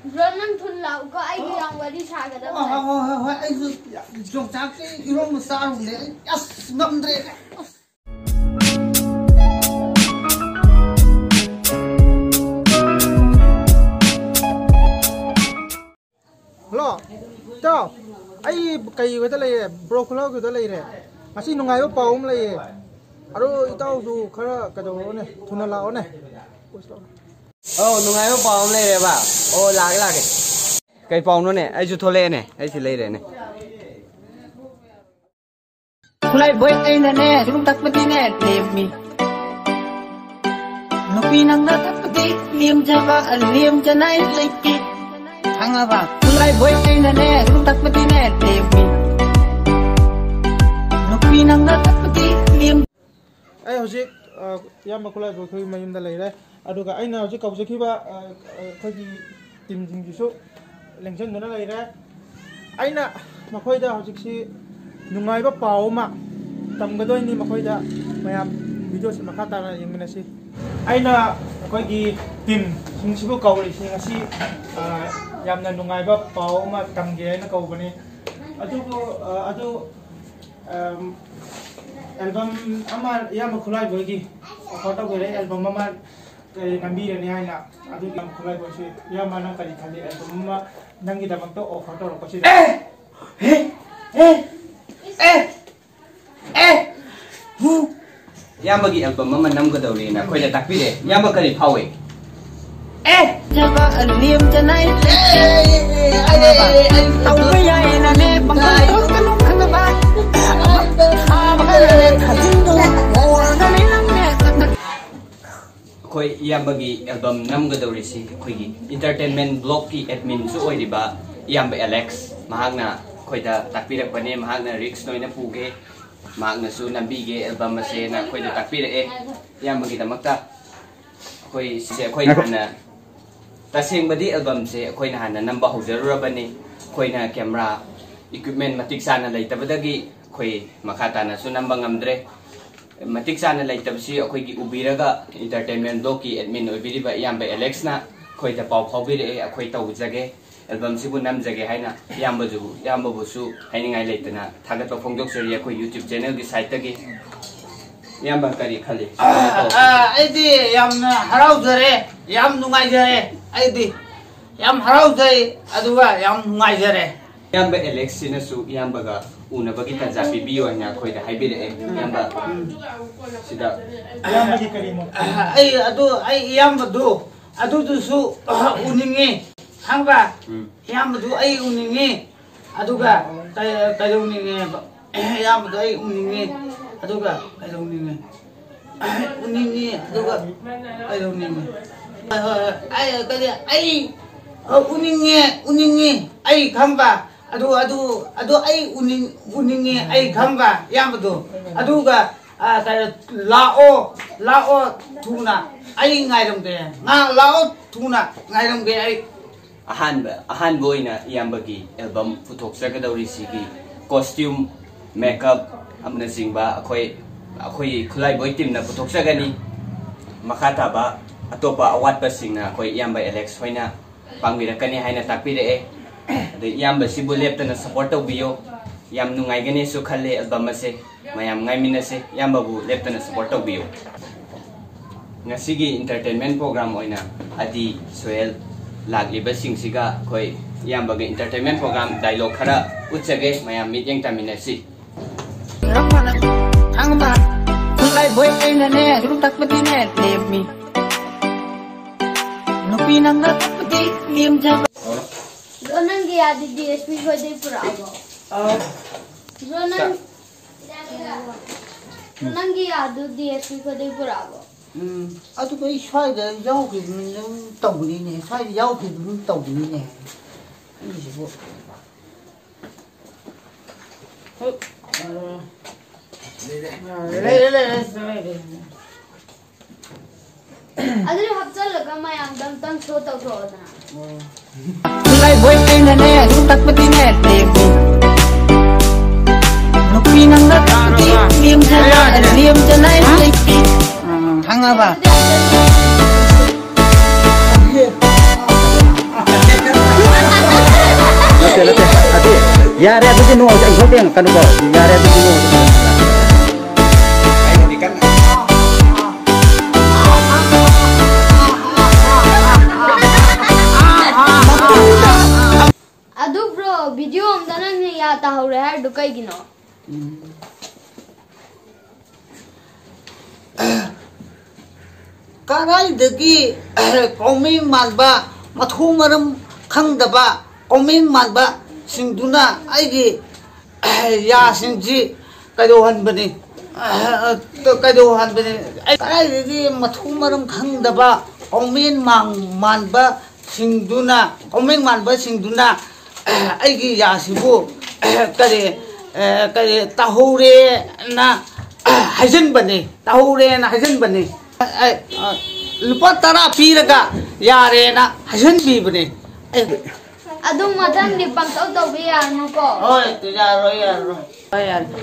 Ronang thun lau ko ai yang wadi saga da. Ai jong chak irong sa rum le as ngam dre. Hello. Chào. Ai kai ko ta lai bro ko ko ta lai re. Masi nungai ba paum lai. Aro itau su khara ka do ne thuna lao ne. Nungai ba paum lai re ba. La ke. Kai paum no ne ai su thole ne ai si lai re ne. Kulai boy ai na ne rum tak pati ne mi. Nupi nang na tak pati liam jaba liam janai lai ki. Hanga ba kulai boy ai na ne rum tak pati ne mi. Nupi nang na tak pati liam ai hojik yam kulai boy khoi mayum da lai re aduga aina hojik kau jeki ba khoi tim jing gi su lengchen na lai re aina makhoi da hojik si nungai ba paw ma tam ga doi ni makhoi da mayam video si makha ta na yeng mina si aina khoi gi tim sing si bu kau ri si ngasi yamna nungai ba paw ma tam ge na kau bani adu album ama yam khulai boy gi photo go re album ama kai nambi re ni aina adu yam khulai boy si yam mana kali khali album ma nangi da bang to photo ro ko si Yam bagi album ma nam ga dau re na khoi da tak pi re yam ba kali phau e. jaba liam janai ai tau mai ai na ne bang to kanu hanga ba. Khoi yam bagi album nam ga dau re si khoi gi entertainment blog ki admin su oi ba yam ba Alex mahagna khoi da tak pi rak bane mahagna Rix noina puge mahagna su nambi ge album ma se na khoi da tak pi re yam bagi damakta khoi se khoi na taseng badi album se khoi na hana namba haujaru bani khoi na camera equipment matik sana lai tabadagi khoi makata na su namba ngamdre matik sana lai tabsi khoi gi ubiraga entertainment blog ki admin oi biri ba yam ba Alex na khoi da pau phau biri khoi tau jage album sibu nam jage haina yamba bu su hainingai leitana thagat pa phongjok seria khoi YouTube channel gi site gi yamba kari khali ai di yam harau jare yam nungai jare ai di yam harau jai aduga yam nungai jare yamba Alex sina su yamba ga una bagi ta japi biyo nya khoi da haibire yamba sida yamba gi kari mo ai yam du du su uningi hangba yam du ai uningi aduga kai uningi yam du ai uningi aduga kai uningi aduga kai uningi ai uningi ai khamba adu ai uningi ai khamba yam du aduga lao thuna ai ngai ram de nga lao thuna ngai ram ge ai ahan boina yamba gi album futhok sakadori sigi costume makeup amna singba akhoi khulai boy team na futhok sagani makhata ba atopa awat ba singna akhoi yamba Alex hoina pangbirakani haina takpire de yamba sibu leptana support tawbiyo yam nungai gani su khalle album ase mayam ngai minase yamba bu leptana support tawbiyo ngasigi entertainment program oina adi soel lagliba singsiga khoi yamba ge entertainment program dialogue khara uchage mayam meeting taminasi ramana hangba kulai boy ai na ne rum tak pati ne mi. Nupi nang na tak pati liam jaba Ronang gi adi DSP ko dei purago. Ronang gi adu DSP ko dei purago. adu kai sai da yau ki tau ni ne sai da yau ki tau ni ne ni ji bo le Adu hapchal laga mayam dam tang show tau tho na. kulai boy ai na ne rum tak pati ne nupi nang na tak pati liam janai lai ki hanga ba Yare aduh nu ang shooting kan ko. Yare aduh nu. Adu bro, video amda nang ya tahore har dukai gino. Karai dagi koming manba mathu maram khangdaba koming manba singduna aigi ya singji kaidohan bani kaidohan bani karai dagi mathu maram khangdaba koming manba singduna aigi ya sibu kare tahore na hajan bani lupa tara piraga yare na hajan pi bani Adu madam ni pangtau tau biya nuko. oi tu ya ro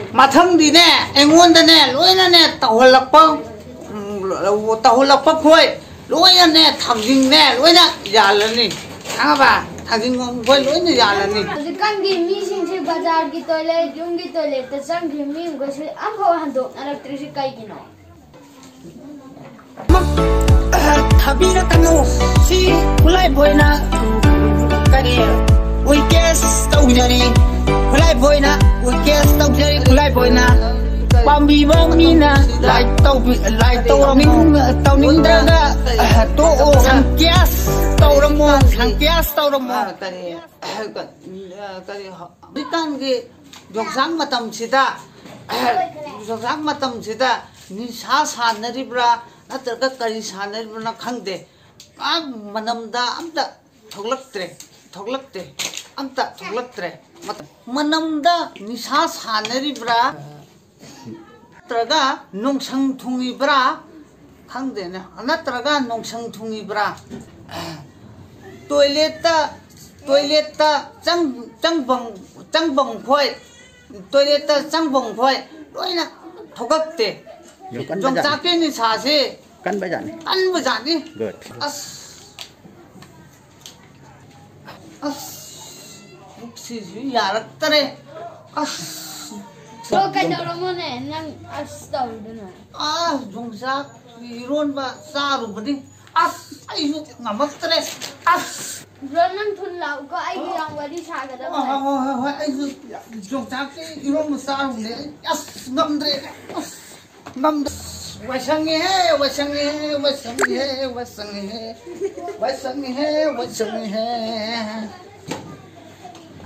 mathang di ne engon da ne loina ne tahulakpa khoi loina ne thamjing ne loina yalani aba thajing khoi loina yalani Kan gi mi sing se bazar gi toilet jung gi toilet ta sang gi mi go se am ho hando electricity kai gino. Habira tanu si kulai boina kani we guess tau jari kulai boina we guess tau jari kulai boina pambi bangina lai tau ning da to hang guess tau ramu kari bitan gi jongsang matam sida ni sa sanaribra natraga kari sanaribra khangde manamda amta thoglaktre manamda nisa sanaribra natraga nongsang thungibra khangde na natraga nongsang thungibra toilet ta changbang phoi toilet ta changbang phoi loina thogakte jong chake ni sa se kan bajani good si yaraktre So kai dau mo ne nang tau duna. jongsa iron ba saru bani ayu ngamaktre Bro nang thun lau ko ai gi ang wadi sa ga da. ayu jongsa ke iron ma saru ne ngamdre wasangi he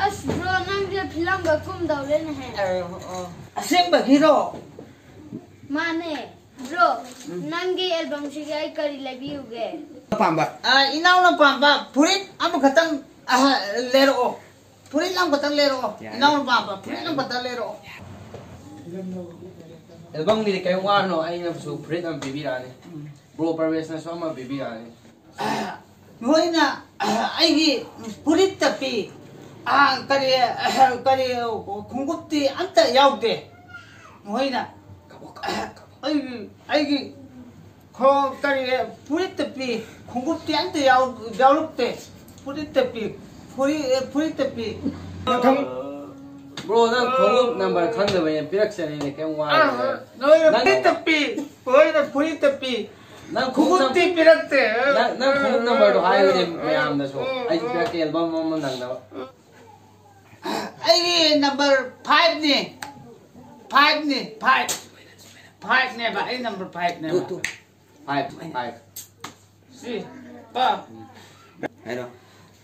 Bro nang dia film ga kum dau le ne he. aseng ba hero Mane bro nang gi album si ai kari labi uge. Pamba. inaw na pamba purit am khatang lero purit am khatang lero inaw na pamba purit am khatang lero Album ni kay wano ay na su print ang bibirani. Bro parves na so ma bibirani. Hoina aigi purit tapi kari khungupti anta yaude hoina aigi kho kari purit tapi khungupti anta yaulukte purit tapi Bro nang khongup number khang da bayan pirak sa ni kay wano. purit tapi Nang khungupti pirakte nang khongup number do hayo de mayam da so. Ay pirak ke album mo nang da. aigi number 5 ni 5 ne ba ai number 5 ne ba 5 si ba Hello.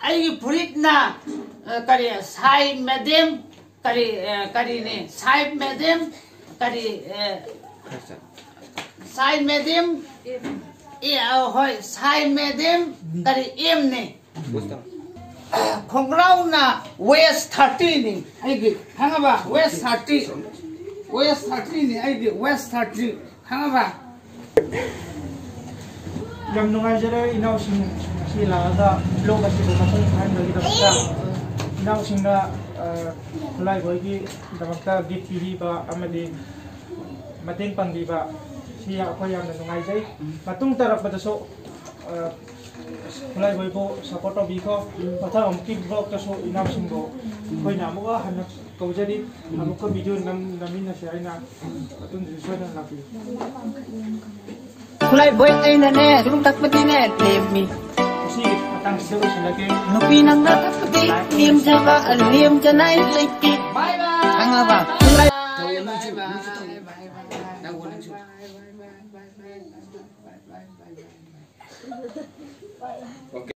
aigi purit na kari sai madam kari ne sai madam kari sai madam hoi sai madam kari em ne khongrau na west 30 ni aigi hangaba west 30 ni aigi west 30 hangaba Yang nungajere inaw sila ga blog kasi ko matong time lagi dapat inaw singa kulay boy gi dapat git TV ba amadi mating pangdi ba siya ako yang nungajay matung tarap ba so khulai boi bo support to bi ko patha am ki blog ta so inam sing go khoi na mo ga han ko jani am ko video namin na share na atun so na la pi khulai boy ai na ne dum tak pati ne temi si patang se so la ke nupi nang na tak pati lim jaba lim janai leki bye bye ang ba khulai Okay.